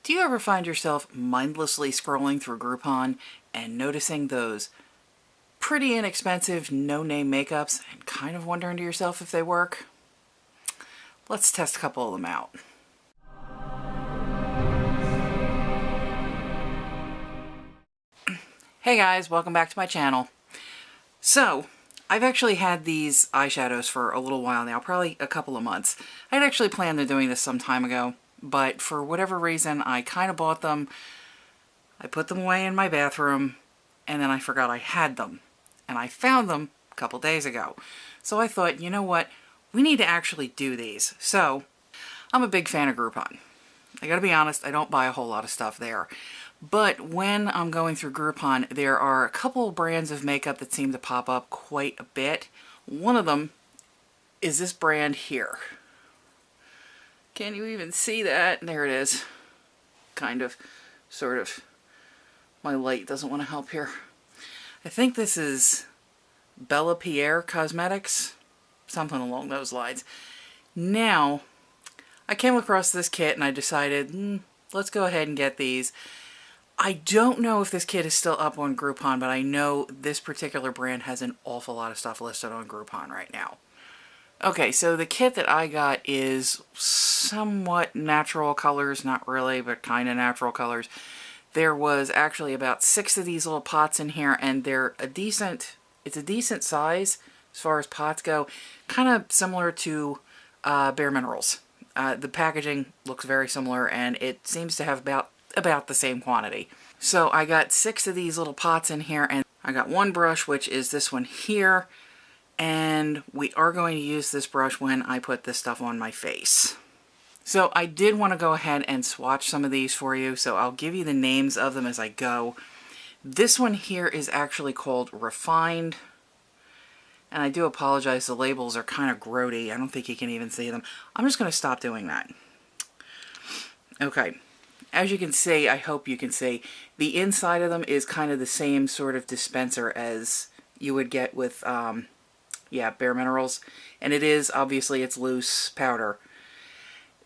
Do you ever find yourself mindlessly scrolling through Groupon and noticing those pretty inexpensive no-name makeups and kind of wondering to yourself if they work? Let's test a couple of them out. Hey guys, welcome back to my channel. So, I've actually had these eyeshadows for a little while now, probably a couple of months. I'd actually planned on doing this some time ago, but for whatever reason, I kind of bought them. I put them away in my bathroom, and then I forgot I had them. And I found them a couple days ago. So I thought, you know what? We need to actually do these. So, I'm a big fan of Groupon. I gotta be honest, I don't buy a whole lot of stuff there. But when I'm going through Groupon, there are a couple of brands of makeup that seem to pop up quite a bit. One of them is this brand here. Can you even see that? There it is. Kind of, sort of. My light doesn't want to help here. I think this is BellaPierre Cosmetics. Something along those lines. Now, I came across this kit and I decided, let's go ahead and get these. I don't know if this kit is still up on Groupon, but I know this particular brand has an awful lot of stuff listed on Groupon right now. Okay, so the kit that I got is somewhat natural colors, not really, but kind of natural colors. There was actually about 6 of these little pots in here, and they're it's a decent size as far as pots go. Kind of similar to Bare Minerals. The packaging looks very similar, and it seems to have about the same quantity. So I got 6 of these little pots in here, and I got one brush, which is this one here, and we are going to use this brush when I put this stuff on my face. So I did want to go ahead and swatch some of these for you, so I'll give you the names of them as I go. This one here is actually called Refined, and I do apologize, the labels are kind of grody. I don't think you can even see them. I'm just going to stop doing that. Okay, as you can see, I hope you can see, the inside of them is kind of the same sort of dispenser as you would get with, Bare Minerals. And it is, obviously, it's loose powder.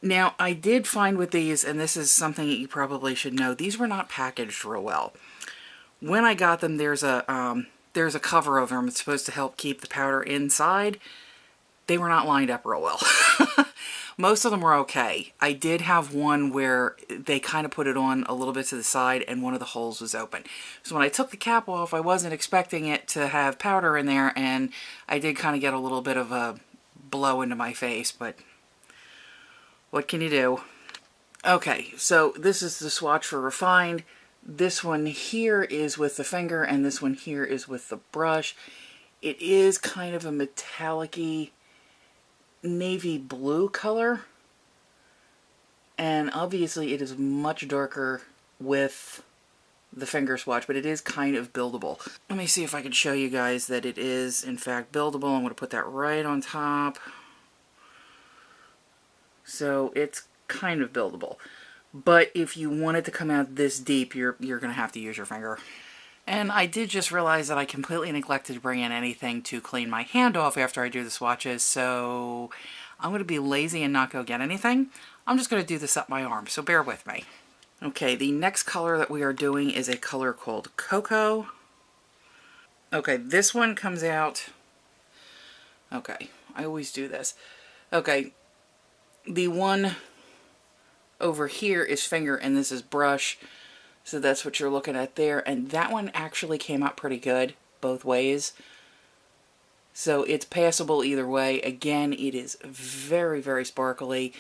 Now, I did find with these, and this is something that you probably should know, these were not packaged real well. When I got them, there's a cover over them. It's supposed to help keep the powder inside. They were not lined up real well. Most of them were okay. I did have one where they kind of put it on a little bit to the side and one of the holes was open. So when I took the cap off, I wasn't expecting it to have powder in there, and I did kind of get a little bit of a blow into my face, but what can you do? Okay, so this is the swatch for Refined. This one here is with the finger, and this one here is with the brush. It is kind of a metallic-y navy blue color, and obviously it is much darker with the finger swatch, but it is kind of buildable. Let me see if I can show you guys that it is in fact buildable. I'm going to put that right on top. So it's kind of buildable, but if you want it to come out this deep, you're going to have to use your finger. And I did just realize that I completely neglected to bring in anything to clean my hand off after I do the swatches, so I'm going to be lazy and not go get anything. I'm just going to do this up my arm, so bear with me. Okay, the next color that we are doing is a color called Cocoa. Okay, this one comes out... Okay, I always do this. Okay, the one over here is finger, and this is brush. So that's what you're looking at there. And that one actually came out pretty good both ways. So it's passable either way. Again, it is very, very sparkly.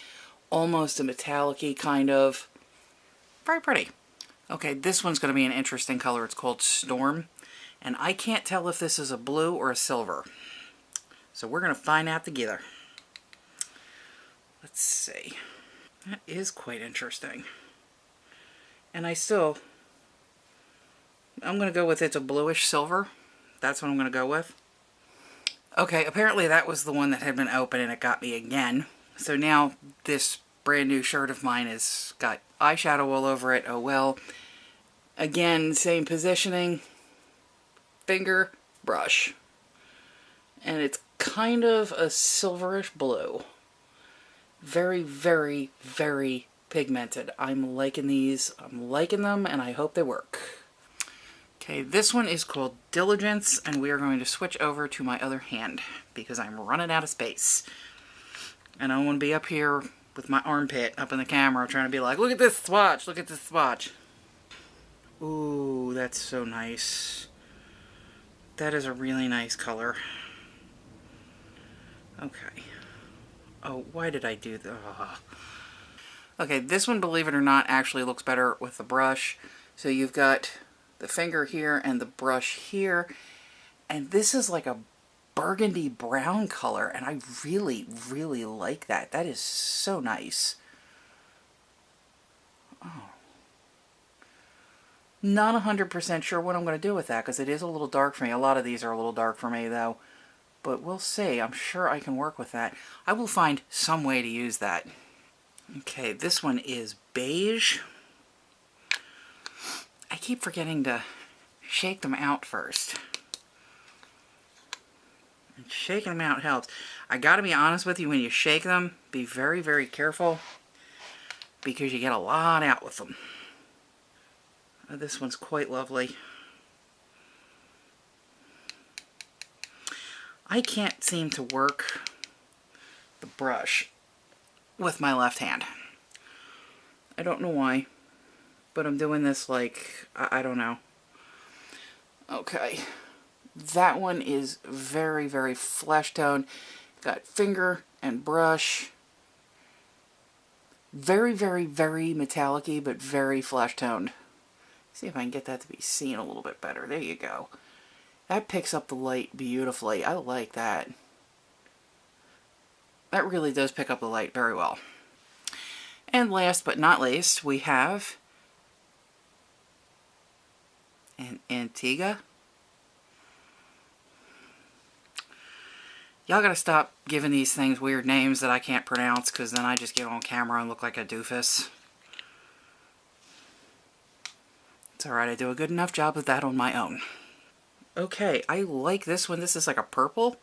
Almost a metallic-y kind of. Very pretty. Okay, this one's going to be an interesting color. It's called Storm. And I can't tell if this is a blue or a silver. So we're going to find out together. Let's see. That is quite interesting. And I'm going to go with it's a bluish silver. That's what I'm going to go with. Okay, apparently that was the one that had been open and it got me again. So now this brand new shirt of mine has got eyeshadow all over it. Oh well. Again, same positioning. Finger, brush. And it's kind of a silverish blue. Very, very, very pigmented. I'm liking these. I'm liking them, and I hope they work. Okay, this one is called Diligence, and we are going to switch over to my other hand because I'm running out of space. And I don't want to be up here with my armpit up in the camera trying to be like, look at this swatch, look at this swatch. Ooh, that's so nice. That is a really nice color. Okay. Oh, why did I do that? Oh. Okay, this one, believe it or not, actually looks better with the brush. So you've got the finger here and the brush here. And this is like a burgundy brown color, and I really, really like that. That is so nice. Oh. Not 100% sure what I'm going to do with that, because it is a little dark for me. A lot of these are a little dark for me, though. But we'll see. I'm sure I can work with that. I will find some way to use that. Okay, this one is beige. I keep forgetting to shake them out first. And shaking them out helps. I gotta be honest with you, when you shake them, be very, very careful, because you get a lot out with them. This one's quite lovely. I can't seem to work the brush with my left hand. I don't know why, but I'm doing this like, I don't know. Okay. That one is very, very flesh tone. Got finger and brush. Very, very, very metallic-y, but very flesh toned. See if I can get that to be seen a little bit better. There you go. That picks up the light beautifully. I like that. That really does pick up the light very well. And last but not least, we have an Antigua. Y'all gotta stop giving these things weird names that I can't pronounce, because then I just get on camera and look like a doofus. It's alright, I do a good enough job of that on my own. Okay, I like this one. This is like a purple.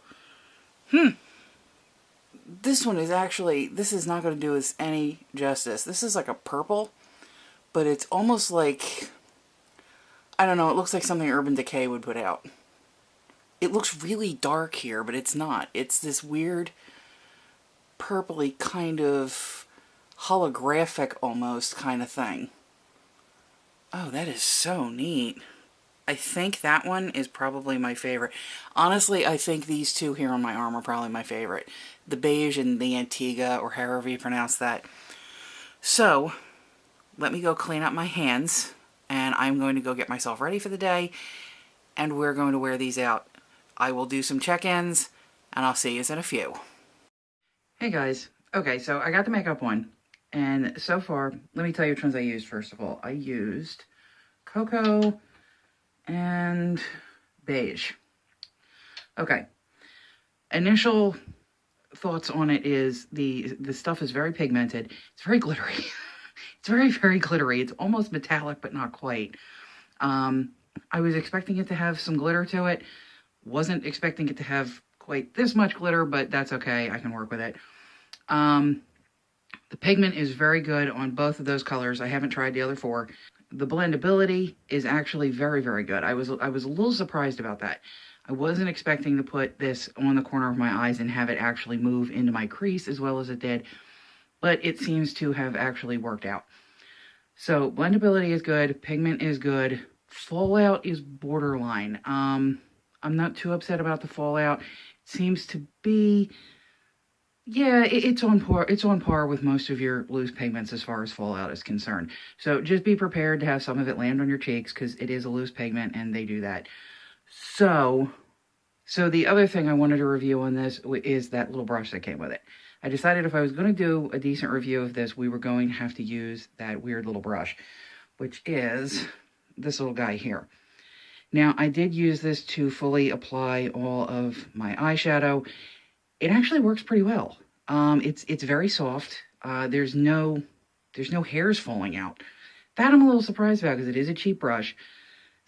This one is actually, this is not going to do us any justice. This is like a purple, but it's almost like, I don't know, it looks like something Urban Decay would put out. It looks really dark here, but it's not. It's this weird purpley kind of holographic almost kind of thing. Oh, that is so neat. I think that one is probably my favorite. Honestly, I think these two here on my arm are probably my favorite. The beige and the Antigua, or however you pronounce that. So, let me go clean up my hands, and I'm going to go get myself ready for the day, and we're going to wear these out. I will do some check-ins, and I'll see you in a few. Hey guys. Okay, so I got the makeup on, and so far, let me tell you which ones I used first of all. I used Cocoa and Beige. Okay. Initial thoughts on it is the stuff is very pigmented. It's very glittery. It's very, very glittery. It's almost metallic, but not quite. I was expecting it to have some glitter to it. Wasn't expecting it to have quite this much glitter, but that's okay. I can work with it. The pigment is very good on both of those colors. I haven't tried the other four. The blendability is actually very, very good. I was a little surprised about that. I wasn't expecting to put this on the corner of my eyes and have it actually move into my crease as well as it did, but it seems to have actually worked out. So blendability is good, pigment is good, fallout is borderline. I'm not too upset about the fallout. It seems to be, yeah, it's on par with most of your loose pigments as far as fallout is concerned. So just be prepared to have some of it land on your cheeks, because it is a loose pigment and they do that. So the other thing I wanted to review on this is that little brush that came with it. I decided if I was going to do a decent review of this, we were going to have to use that weird little brush, which is this little guy here. Now, I did use this to fully apply all of my eyeshadow. It actually works pretty well. It's very soft. There's no hairs falling out. That I'm a little surprised about, because it is a cheap brush.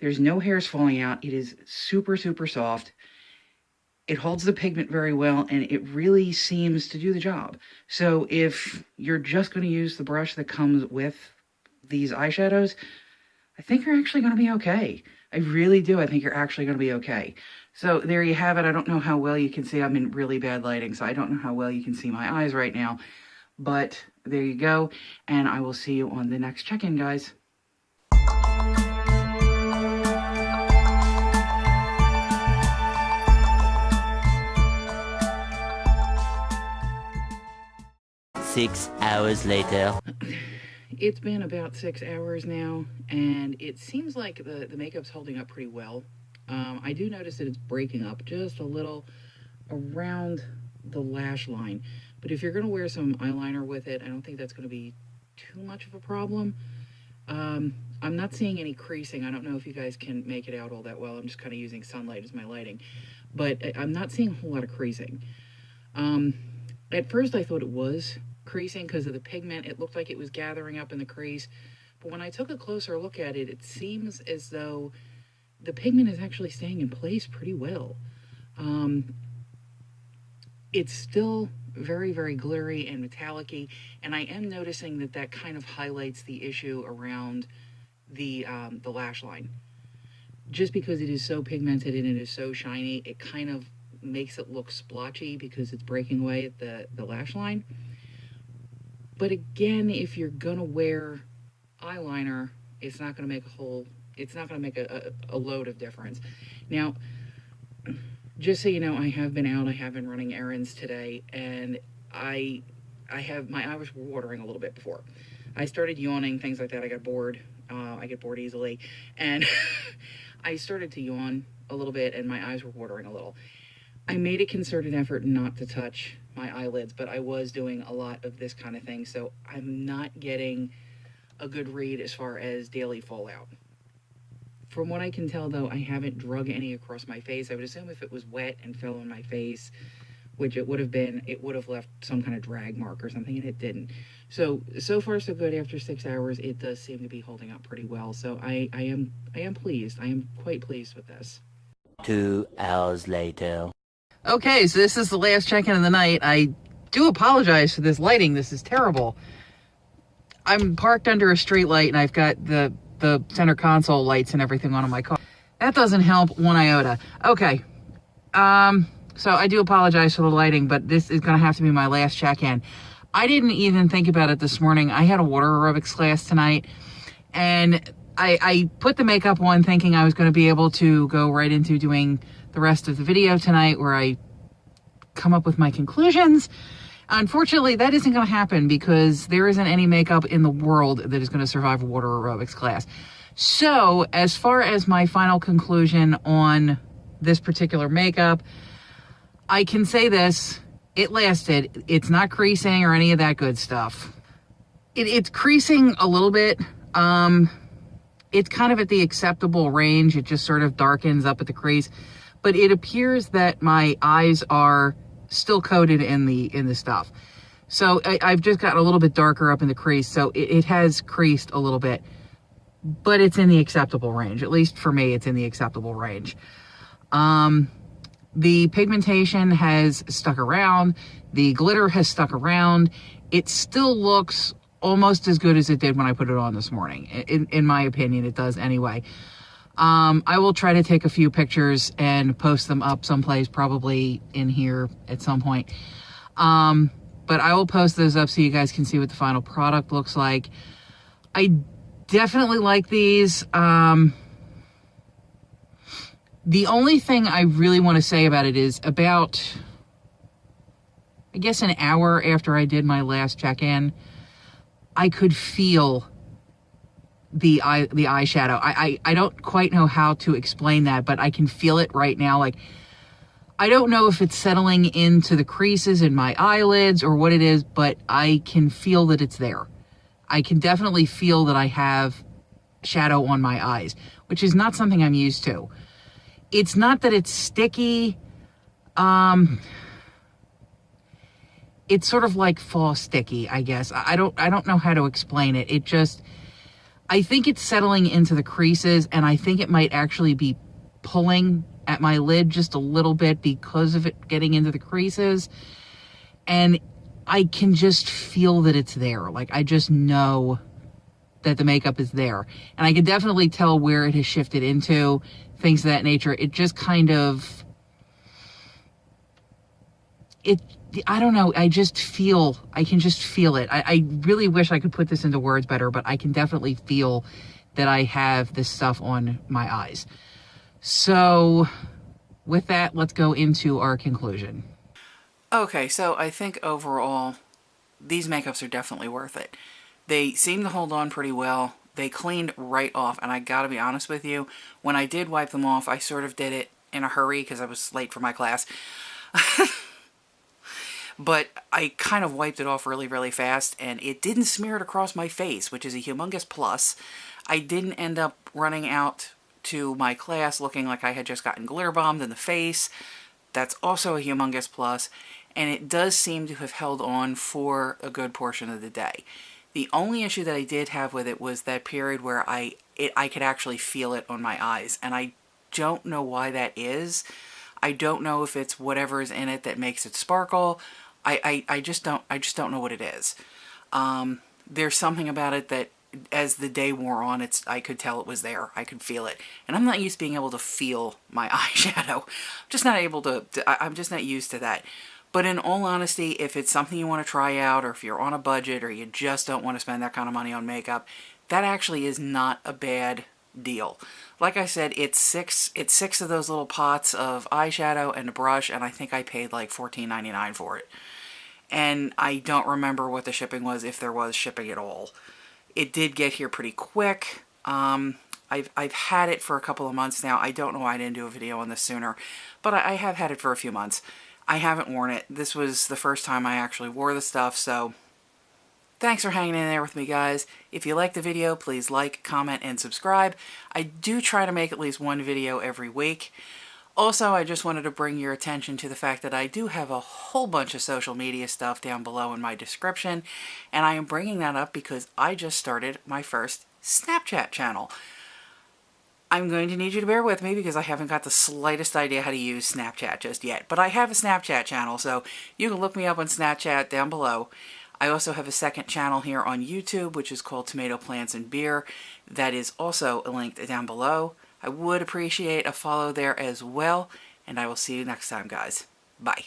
There's no hairs falling out. It is super, super soft. It holds the pigment very well, and it really seems to do the job. So if you're just going to use the brush that comes with these eyeshadows, I think you're actually going to be okay. I really do. I think you're actually going to be okay. So there you have it. I don't know how well you can see. I'm in really bad lighting, so I don't know how well you can see my eyes right now. But there you go, and I will see you on the next check-in, guys. Six hours later. It's been about 6 hours now, and it seems like the makeup's holding up pretty well. I do notice that it's breaking up just a little around the lash line. But if you're going to wear some eyeliner with it, I don't think that's going to be too much of a problem. I'm not seeing any creasing. I don't know if you guys can make it out all that well. I'm just kind of using sunlight as my lighting. But I'm not seeing a whole lot of creasing. At first I thought it was creasing because of the pigment. It looked like it was gathering up in the crease. But when I took a closer look at it, it seems as though the pigment is actually staying in place pretty well. It's still very, very glittery and metallic-y, and I am noticing that that kind of highlights the issue around the lash line. Just because it is so pigmented and it is so shiny, it kind of makes it look splotchy because it's breaking away at the lash line. But again, if you're gonna wear eyeliner, it's not gonna make a load of difference. Now, just so you know, I have been out, I have been running errands today, and my eyes were watering a little bit before. I started yawning, things like that. I got bored. I get bored easily. And I started to yawn a little bit, and my eyes were watering a little. I made a concerted effort not to touch my eyelids, but I was doing a lot of this kind of thing, so I'm not getting a good read as far as daily fallout. From what I can tell, though, I haven't drug any across my face. I would assume if it was wet and fell on my face, which it would have been, it would have left some kind of drag mark or something, and it didn't. So far so good. After 6 hours, it does seem to be holding up pretty well. So I am pleased. I am quite pleased with this. 2 hours later. Okay, so this is the last check-in of the night. I do apologize for this lighting. This is terrible. I'm parked under a street light, and I've got the center console lights and everything on in my car. That doesn't help one iota. Okay. So I do apologize for the lighting, but this is going to have to be my last check-in. I didn't even think about it this morning. I had a water aerobics class tonight, and I put the makeup on thinking I was going to be able to go right into doing the rest of the video tonight where I come up with my conclusions. Unfortunately, that isn't going to happen because there isn't any makeup in the world that is going to survive a water aerobics class. So, as far as my final conclusion on this particular makeup, I can say this: it lasted. It's not creasing or any of that good stuff. It's creasing a little bit. It's kind of at the acceptable range. It just sort of darkens up at the crease. But it appears that my eyes are still coated in the stuff. So I've just gotten a little bit darker up in the crease. So it has creased a little bit. But it's in the acceptable range. At least for me, it's in the acceptable range. The pigmentation has stuck around. The glitter has stuck around. It still looks almost as good as it did when I put it on this morning. In my opinion, it does anyway. I will try to take a few pictures and post them up someplace, probably in here at some point. But I will post those up so you guys can see what the final product looks like. I definitely like these. The only thing I really want to say about it is about, I guess, an hour after I did my last check-in, I could feel the eyeshadow. I don't quite know how to explain that, but I can feel it right now. Like, I don't know if it's settling into the creases in my eyelids or what it is, but I can feel that it's there. I can definitely feel that I have shadow on my eyes, which is not something I'm used to. It's not that it's sticky. It's sort of like fall sticky, I guess. I don't know how to explain it. It just, I think it's settling into the creases, and I think it might actually be pulling at my lid just a little bit because of it getting into the creases. And I can just feel that it's there. Like, I just know that the makeup is there. And I can definitely tell where it has shifted into, things of that nature. It just kind of, I don't know, I can just feel it. I really wish I could put this into words better, but I can definitely feel that I have this stuff on my eyes. So with that, let's go into our conclusion. Okay, so I think overall, these makeups are definitely worth it. They seem to hold on pretty well. They cleaned right off, and I gotta be honest with you, when I did wipe them off, I sort of did it in a hurry because I was late for my class. But I kind of wiped it off really, really fast, and it didn't smear it across my face, which is a humongous plus. I didn't end up running out to my class looking like I had just gotten glitter bombed in the face. That's also a humongous plus, and it does seem to have held on for a good portion of the day. The only issue that I did have with it was that period where I could actually feel it on my eyes, and I don't know why that is. I don't know if it's whatever is in it that makes it sparkle. I just don't know what it is. There's something about it that as the day wore on, I could tell it was there. I could feel it. And I'm not used to being able to feel my eyeshadow. I'm just not able to I'm just not used to that. But in all honesty, if it's something you want to try out, or if you're on a budget, or you just don't want to spend that kind of money on makeup, that actually is not a bad deal. Like I said, it's six of those little pots of eyeshadow and a brush, and I think I paid like $14.99 for it. And I don't remember what the shipping was, if there was shipping at all. It did get here pretty quick. I've had it for a couple of months now. I don't know why I didn't do a video on this sooner, but I have had it for a few months. I haven't worn it. This was the first time I actually wore the stuff, so thanks for hanging in there with me, guys. If you liked the video, please like, comment, and subscribe. I do try to make at least one video every week. Also, I just wanted to bring your attention to the fact that I do have a whole bunch of social media stuff down below in my description, and I am bringing that up because I just started my first Snapchat channel. I'm going to need you to bear with me because I haven't got the slightest idea how to use Snapchat just yet, but I have a Snapchat channel, so you can look me up on Snapchat down below. I also have a second channel here on YouTube, which is called Tomato Plants and Beer. That is also linked down below. I would appreciate a follow there as well, and I will see you next time, guys. Bye.